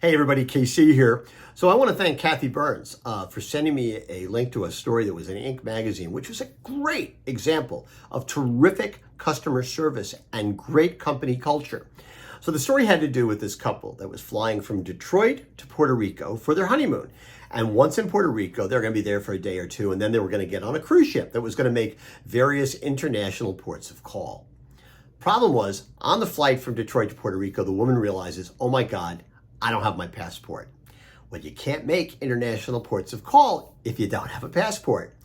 Hey everybody, KC here. So I want to thank Kathy Burns for sending me a link to a story that was in Inc. magazine, which was a great example of terrific customer service and great company culture. So the story had to do with this couple that was flying from Detroit to Puerto Rico for their honeymoon. And once in Puerto Rico, they're going to be there for a day or two, and then they were going to get on a cruise ship that was going to make various international ports of call. Problem was, on the flight from Detroit to Puerto Rico, the woman realizes, oh my God, I don't have my passport. Well, you can't make international ports of call if you don't have a passport.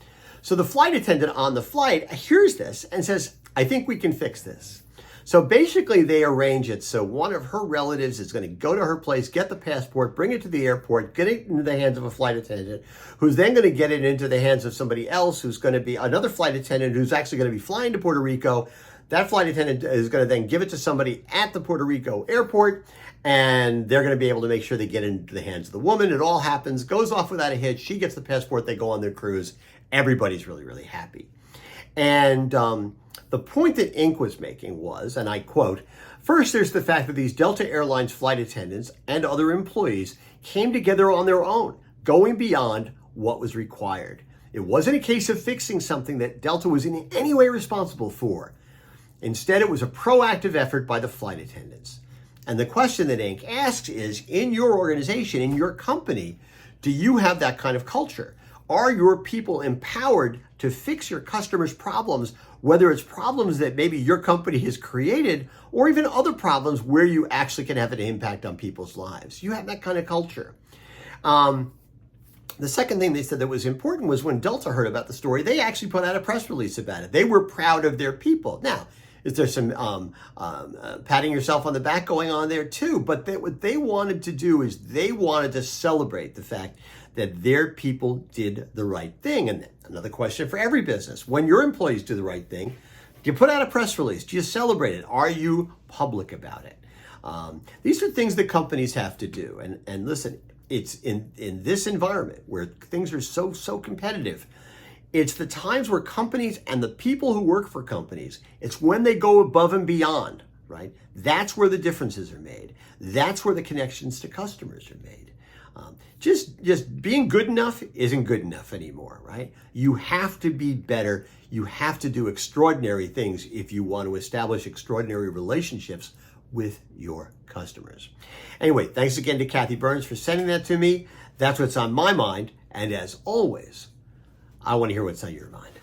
So the flight attendant on the flight hears this and says, I think we can fix this. So basically they arrange it so one of her relatives is going to go to her place, get the passport, bring it to the airport, get it into the hands of a flight attendant, who's then going to get it into the hands of somebody else who's going to be another flight attendant who's actually going to be flying to Puerto Rico. That flight attendant is going to then give it to somebody at the Puerto Rico airport, and they're going to be able to make sure they get into the hands of the woman. It all happens, goes off without a hitch. She gets the passport, they go on their cruise. Everybody's really, really happy. And the point that Inc. was making was, and I quote, first, there's the fact that these Delta Airlines flight attendants and other employees came together on their own, going beyond what was required. It wasn't a case of fixing something that Delta was in any way responsible for. Instead, it was a proactive effort by the flight attendants. And the question that Inc. asks is, in your organization, in your company, do you have that kind of culture? Are your people empowered to fix your customers' problems, whether it's problems that maybe your company has created or even other problems where you actually can have an impact on people's lives? You have that kind of culture. The second thing they said that was important was when Delta heard about the story, they actually put out a press release about it. They were proud of their people. Now, is there some patting yourself on the back going on there too? But what they wanted to do is they wanted to celebrate the fact that their people did the right thing. And another question for every business, when your employees do the right thing, do you put out a press release? Do you celebrate it? Are you public about it? These are things that companies have to do. And listen, it's in this environment where things are so competitive. It's the times where companies and the people who work for companies, it's when they go above and beyond, right? That's where the differences are made. That's where the connections to customers are made. Just being good enough isn't good enough anymore, right? You have to be better. You have to do extraordinary things if you want to establish extraordinary relationships with your customers. Anyway, thanks again to Kathy Burns for sending that to me. That's what's on my mind. And as always, I want to hear what's on your mind.